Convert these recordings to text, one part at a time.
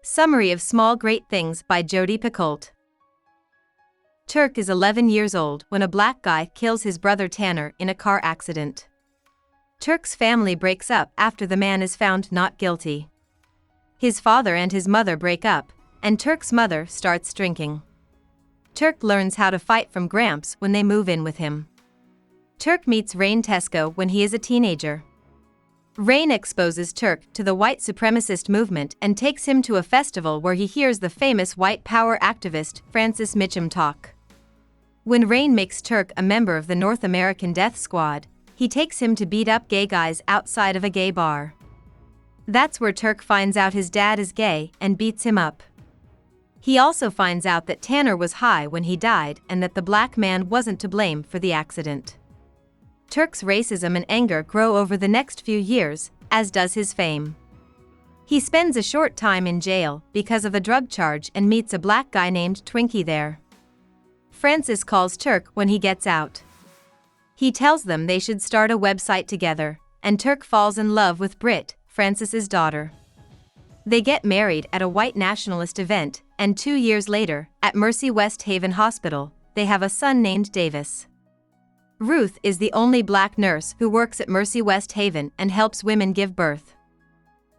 Summary of Small Great Things by Jodi Picoult. Turk is 11 years old when a black guy kills his brother Tanner in a car accident. Turk's family breaks up after the man is found not guilty. His father and his mother break up, and Turk's mother starts drinking. Turk learns how to fight from Gramps when they move in with him. Turk meets Rain Tesco when he is a teenager. Rain exposes Turk to the white supremacist movement and takes him to a festival where he hears the famous white power activist Francis Mitchum talk. When Rain makes Turk a member of the North American Death Squad, he takes him to beat up gay guys outside of a gay bar. That's where Turk finds out his dad is gay and beats him up. He also finds out that Tanner was high when he died and that the black man wasn't to blame for the accident. Turk's racism and anger grow over the next few years, as does his fame. He spends a short time in jail because of a drug charge and meets a black guy named Twinkie there. Francis calls Turk when he gets out. He tells them they should start a website together, and Turk falls in love with Britt, Francis's daughter. They get married at a white nationalist event, and 2 years later, at Mercy West Haven Hospital, they have a son named Davis. Ruth is the only black nurse who works at Mercy West Haven and helps women give birth.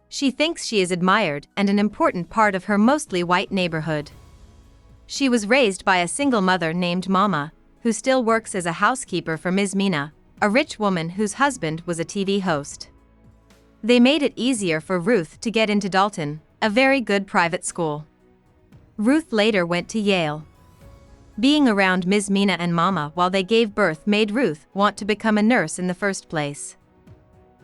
She thinks she is admired and an important part of her mostly white neighborhood. She was raised by a single mother named Mama, who still works as a housekeeper for Ms. Mina, a rich woman whose husband was a TV host. They made it easier for Ruth to get into Dalton, a very good private school. Ruth later went to Yale. Being around Ms. Mina and Mama while they gave birth made Ruth want to become a nurse in the first place.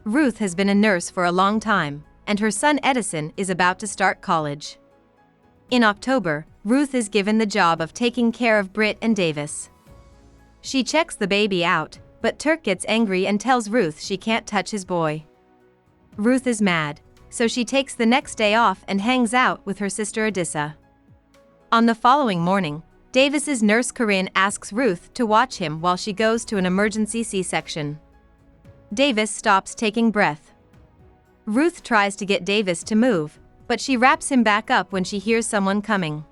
Ruth has been a nurse for a long time, and her son Edison is about to start college. In October, Ruth is given the job of taking care of Britt and Davis. She checks the baby out, but Turk gets angry and tells Ruth she can't touch his boy. Ruth is mad, so she takes the next day off and hangs out with her sister Adissa. On the following morning, Davis's nurse Corinne asks Ruth to watch him while she goes to an emergency C-section. Davis stops taking breath. Ruth tries to get Davis to move, but she wraps him back up when she hears someone coming.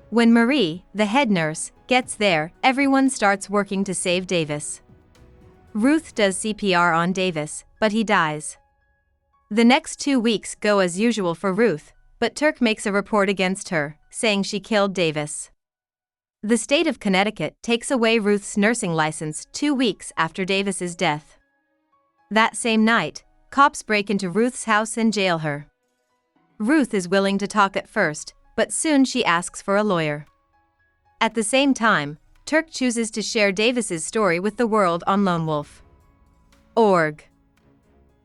When Marie, the head nurse, gets there, everyone starts working to save Davis. Ruth does CPR on Davis, but he dies. The next 2 weeks go as usual for Ruth, but Turk makes a report against her, saying she killed Davis. The state of Connecticut takes away Ruth's nursing license 2 weeks after Davis's death. That same night, cops break into Ruth's house and jail her. Ruth is willing to talk at first, but soon she asks for a lawyer. At the same time, Turk chooses to share Davis's story with the world on lonewolf.org.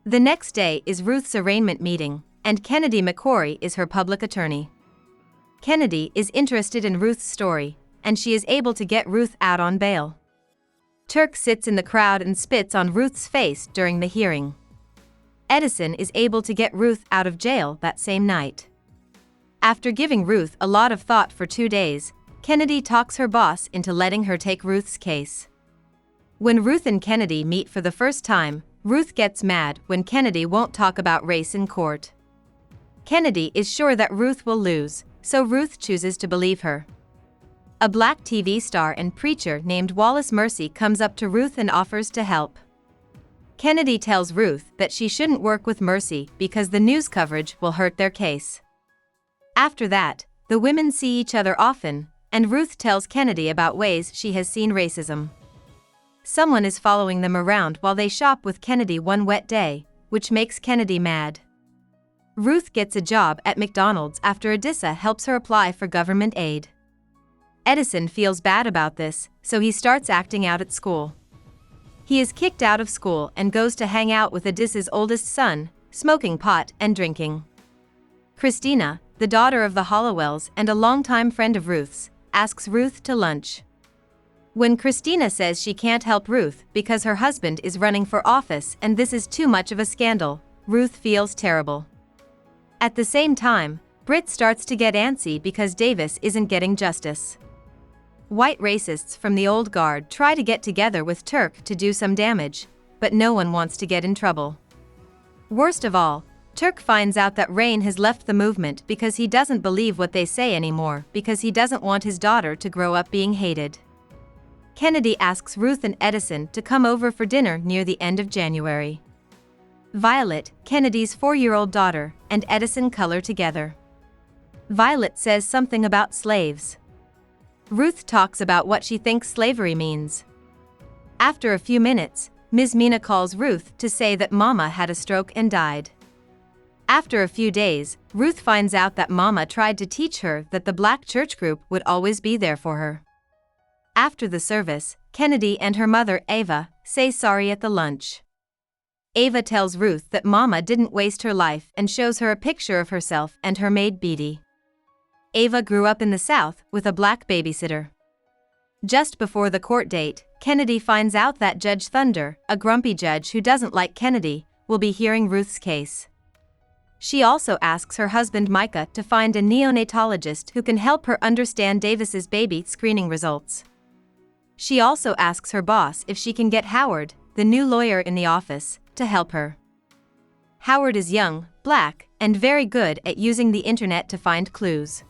The next day is Ruth's arraignment meeting, and Kennedy McQuarrie is her public attorney. Kennedy is interested in Ruth's story, and she is able to get Ruth out on bail. Turk sits in the crowd and spits on Ruth's face during the hearing. Edison is able to get Ruth out of jail that same night. After giving Ruth a lot of thought for 2 days, Kennedy talks her boss into letting her take Ruth's case. When Ruth and Kennedy meet for the first time, Ruth gets mad when Kennedy won't talk about race in court. Kennedy is sure that Ruth will lose, so Ruth chooses to believe her. A black TV star and preacher named Wallace Mercy comes up to Ruth and offers to help. Kennedy tells Ruth that she shouldn't work with Mercy because the news coverage will hurt their case. After that, the women see each other often, and Ruth tells Kennedy about ways she has seen racism. Someone is following them around while they shop with Kennedy one wet day, which makes Kennedy mad. Ruth gets a job at McDonald's after Adissa helps her apply for government aid. Edison feels bad about this, so he starts acting out at school. He is kicked out of school and goes to hang out with Adissa's oldest son, smoking pot and drinking. Christina, the daughter of the Hollowells and a longtime friend of Ruth's, asks Ruth to lunch. When Christina says she can't help Ruth because her husband is running for office and this is too much of a scandal, Ruth feels terrible. At the same time, Britt starts to get antsy because Davis isn't getting justice. White racists from the old guard try to get together with Turk to do some damage, but no one wants to get in trouble. Worst of all, Turk finds out that Rain has left the movement because he doesn't believe what they say anymore, because he doesn't want his daughter to grow up being hated. Kennedy asks Ruth and Edison to come over for dinner near the end of January. Violet, Kennedy's 4-year-old daughter, and Edison color together. Violet says something about slaves. Ruth talks about what she thinks slavery means. After a few minutes, Ms. Mina calls Ruth to say that Mama had a stroke and died. After a few days, Ruth finds out that Mama tried to teach her that the black church group would always be there for her. After the service, Kennedy and her mother, Ava, say sorry at the lunch. Ava tells Ruth that Mama didn't waste her life and shows her a picture of herself and her maid Beatty. Ava grew up in the South with a black babysitter. Just before the court date, Kennedy finds out that Judge Thunder, a grumpy judge who doesn't like Kennedy, will be hearing Ruth's case. She also asks her husband Micah to find a neonatologist who can help her understand Davis's baby screening results. She also asks her boss if she can get Howard, the new lawyer in the office, to help her. Howard is young, black, and very good at using the internet to find clues.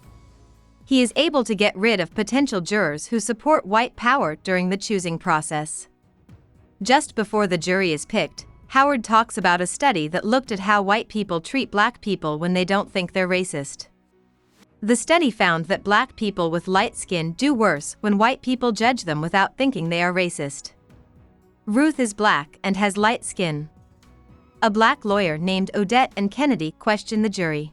He is able to get rid of potential jurors who support white power during the choosing process. Just before the jury is picked, Howard talks about a study that looked at how white people treat black people when they don't think they're racist. The study found that black people with light skin do worse when white people judge them without thinking they are racist. Ruth is black and has light skin. A black lawyer named Odette and Kennedy question the jury.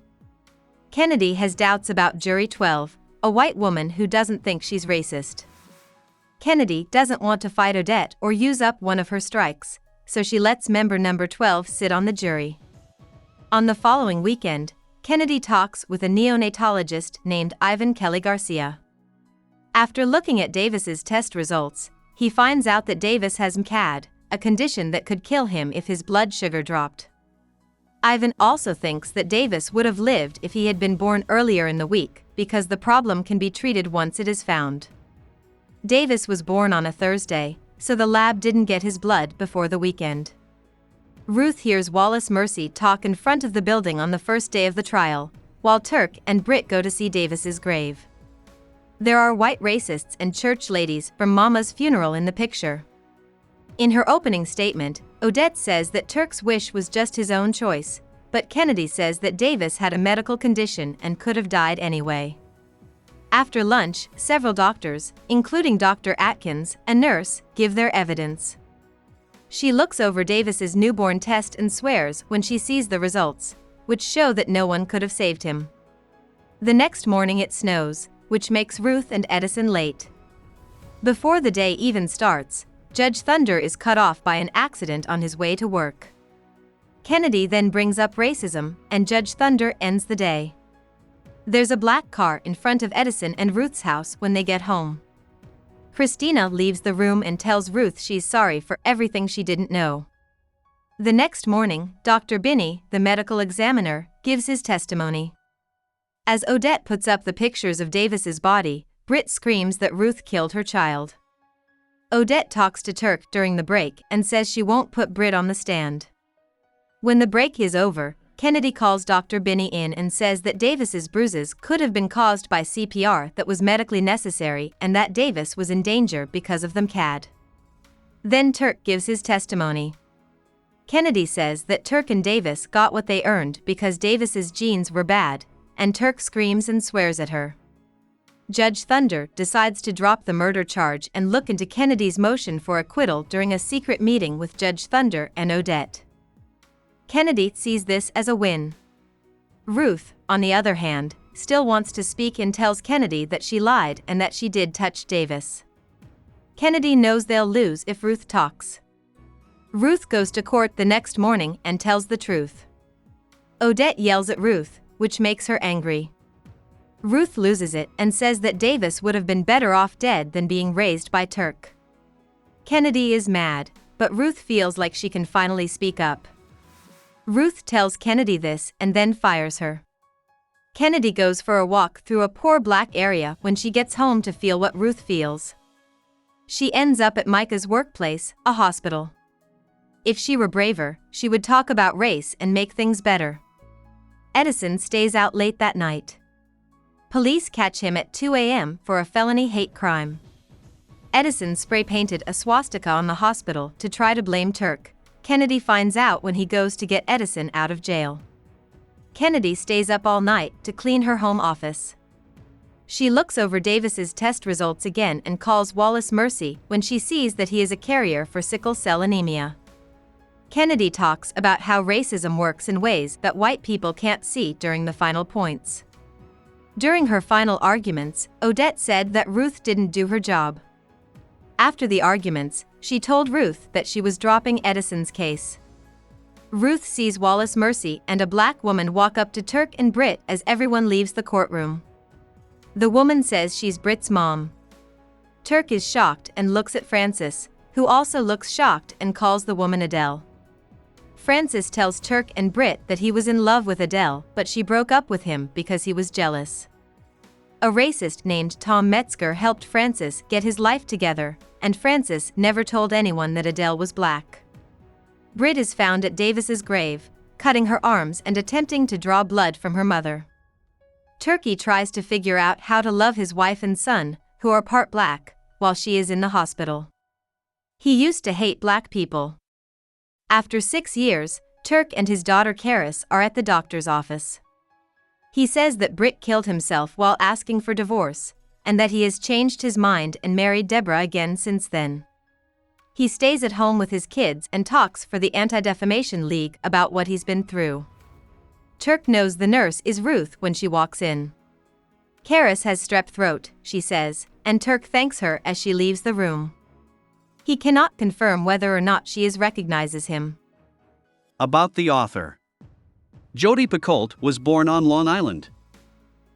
Kennedy has doubts about Jury 12, a white woman who doesn't think she's racist. Kennedy doesn't want to fight Odette or use up one of her strikes, so she lets member number 12 sit on the jury. On the following weekend, Kennedy talks with a neonatologist named Ivan Kelly Garcia. After looking at Davis's test results, he finds out that Davis has MCAD, a condition that could kill him if his blood sugar dropped. Ivan also thinks that Davis would have lived if he had been born earlier in the week, because the problem can be treated once it is found. Davis was born on a Thursday, so the lab didn't get his blood before the weekend. Ruth hears Wallace Mercy talk in front of the building on the first day of the trial, while Turk and Britt go to see Davis's grave. There are white racists and church ladies from Mama's funeral in the picture. In her opening statement, Odette says that Turk's wish was just his own choice, but Kennedy says that Davis had a medical condition and could have died anyway. After lunch, several doctors, including Dr. Atkins, a nurse, give their evidence. She looks over Davis's newborn test and swears when she sees the results, which show that no one could have saved him. The next morning it snows, which makes Ruth and Edison late. Before the day even starts, Judge Thunder is cut off by an accident on his way to work. Kennedy then brings up racism, and Judge Thunder ends the day. There's a black car in front of Edison and Ruth's house when they get home. Christina leaves the room and tells Ruth she's sorry for everything she didn't know. The next morning, Dr. Binney, the medical examiner, gives his testimony. As Odette puts up the pictures of Davis's body, Britt screams that Ruth killed her child. Odette talks to Turk during the break and says she won't put Britt on the stand. When the break is over, Kennedy calls Dr. Binney in and says that Davis's bruises could have been caused by CPR that was medically necessary and that Davis was in danger because of the MCAD. Then Turk gives his testimony. Kennedy says that Turk and Davis got what they earned because Davis's genes were bad, and Turk screams and swears at her. Judge Thunder decides to drop the murder charge and look into Kennedy's motion for acquittal during a secret meeting with Judge Thunder and Odette. Kennedy sees this as a win. Ruth, on the other hand, still wants to speak and tells Kennedy that she lied and that she did touch Davis. Kennedy knows they'll lose if Ruth talks. Ruth goes to court the next morning and tells the truth. Odette yells at Ruth, which makes her angry. Ruth loses it and says that Davis would have been better off dead than being raised by Turk. Kennedy is mad, but Ruth feels like she can finally speak up. Ruth tells Kennedy this and then fires her. Kennedy goes for a walk through a poor black area when she gets home to feel what Ruth feels. She ends up at Micah's workplace, a hospital. If she were braver, she would talk about race and make things better. Edison stays out late that night. Police catch him at 2 a.m. for a felony hate crime. Edison spray-painted a swastika on the hospital to try to blame Turk. Kennedy finds out when he goes to get Edison out of jail. Kennedy stays up all night to clean her home office. She looks over Davis's test results again and calls Wallace Mercy when she sees that he is a carrier for sickle cell anemia. Kennedy talks about how racism works in ways that white people can't see during the final points. During her final arguments, Odette said that Ruth didn't do her job. After the arguments, she told Ruth that she was dropping Edison's case. Ruth sees Wallace Mercy and a black woman walk up to Turk and Britt as everyone leaves the courtroom. The woman says she's Britt's mom. Turk is shocked and looks at Francis, who also looks shocked and calls the woman Adele. Francis tells Turk and Britt that he was in love with Adele, but she broke up with him because he was jealous. A racist named Tom Metzger helped Francis get his life together, and Francis never told anyone that Adele was black. Britt is found at Davis's grave, cutting her arms and attempting to draw blood from her mother. Turkey tries to figure out how to love his wife and son, who are part black, while she is in the hospital. He used to hate black people. After 6 years, Turk and his daughter Karis are at the doctor's office. He says that Britt killed himself while asking for divorce, and that he has changed his mind and married Deborah again since then. He stays at home with his kids and talks for the Anti-Defamation League about what he's been through. Turk knows the nurse is Ruth when she walks in. Karis has strep throat, she says, and Turk thanks her as she leaves the room. He cannot confirm whether or not she recognizes him. About the author. Jodi Picoult was born on Long Island.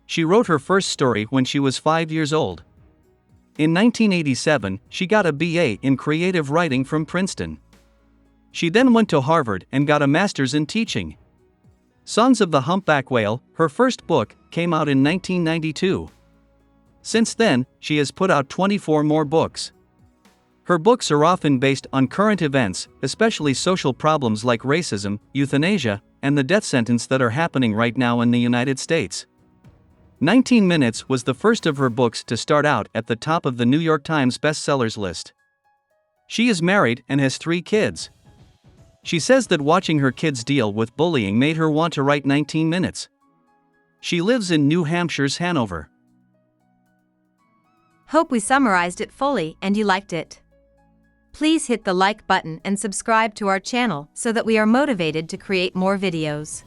She wrote her first story when she was 5 years old. In 1987, she got a BA in creative writing from Princeton. She then went to Harvard and got a master's in teaching. Sons of the Humpback Whale, her first book, came out in 1992. Since then, she has put out 24 more books. Her books are often based on current events, especially social problems like racism, euthanasia, and the death sentence that are happening right now in the United States. 19 Minutes was the first of her books to start out at the top of the New York Times bestsellers list. She is married and has 3 kids. She says that watching her kids deal with bullying made her want to write 19 Minutes. She lives in New Hampshire's Hanover. Hope we summarized it fully and you liked it. Please hit the like button and subscribe to our channel so that we are motivated to create more videos.